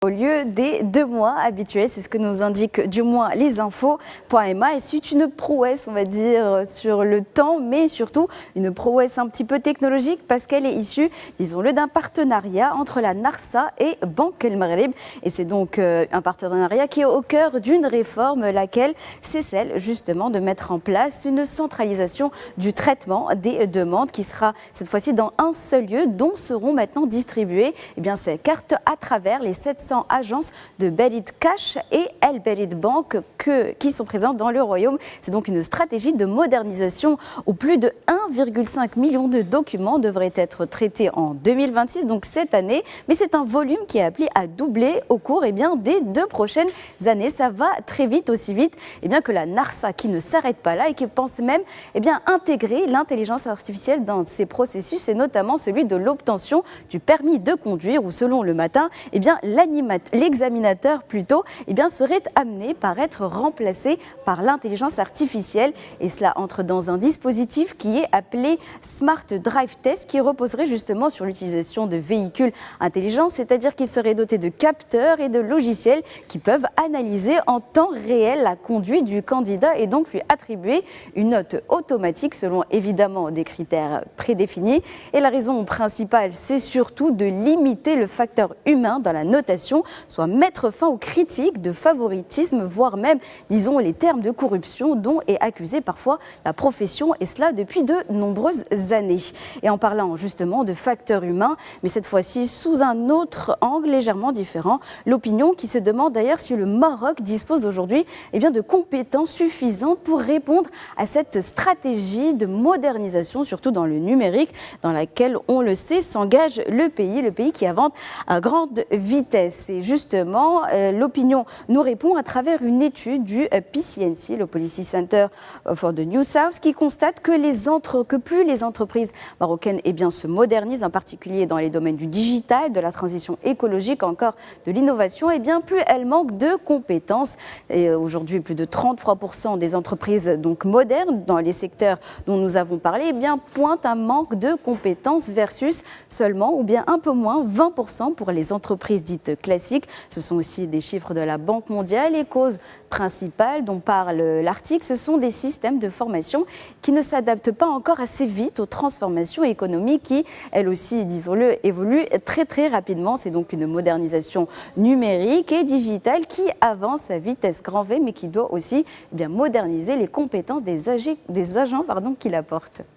Au lieu des 2 mois habituels, c'est ce que nous indiquent du moins les infos.ma. Et c'est une prouesse, on va dire, sur le temps, mais surtout une prouesse un petit peu technologique parce qu'elle est issue, disons-le, d'un partenariat entre la NARSA et Banque El Maghreb. Et c'est donc un partenariat qui est au cœur d'une réforme, laquelle c'est celle justement de mettre en place une centralisation du traitement des demandes qui sera cette fois-ci dans un seul lieu, dont seront maintenant distribuées ces cartes à travers les 700 agences de Berit Cash et El Berit Bank qui sont présentes dans le royaume. C'est donc une stratégie de modernisation où plus de 1,5 million de documents devraient être traités en 2026, donc cette année. Mais c'est un volume qui est appelé à doubler au cours des 2 prochaines années. Ça va très vite, aussi vite que la NARSA, qui ne s'arrête pas là et qui pense même intégrer l'intelligence artificielle dans ses processus, et notamment celui de l'obtention du permis de conduire, où selon Le Matin, l'examinateur serait amené par être remplacé par l'intelligence artificielle. Et cela entre dans un dispositif qui est appelé Smart Drive Test, qui reposerait justement sur l'utilisation de véhicules intelligents, c'est-à-dire qu'ils seraient dotés de capteurs et de logiciels qui peuvent analyser en temps réel la conduite du candidat et donc lui attribuer une note automatique selon évidemment des critères prédéfinis. Et la raison principale, c'est surtout de limiter le facteur humain dans la notation, soit mettre fin aux critiques de favoritisme, voire même, disons, les termes de corruption dont est accusée parfois la profession, et cela depuis de nombreuses années. Et en parlant justement de facteur humain, mais cette fois-ci sous un autre angle légèrement différent, l'opinion qui se demande d'ailleurs si le Maroc dispose aujourd'hui de compétences suffisantes pour répondre à cette stratégie de modernisation, surtout dans le numérique, dans laquelle, on le sait, s'engage le pays qui avance à grande vitesse. Et justement, l'opinion nous répond à travers une étude du PCNC, le Policy Center for the New South, qui constate que plus les entreprises marocaines se modernisent, en particulier dans les domaines du digital, de la transition écologique, encore de l'innovation, plus elles manquent de compétences. Et aujourd'hui, plus de 33% des entreprises donc modernes dans les secteurs dont nous avons parlé pointent un manque de compétences versus seulement un peu moins 20% pour les entreprises dites classiques. Ce sont aussi des chiffres de la Banque mondiale. Les causes principales dont parle l'article, ce sont des systèmes de formation qui ne s'adaptent pas encore assez vite aux transformations économiques qui, elles aussi, disons-le, évoluent très très rapidement. C'est donc une modernisation numérique et digitale qui avance à vitesse grand V, mais qui doit aussi moderniser les compétences des agents qui la portent.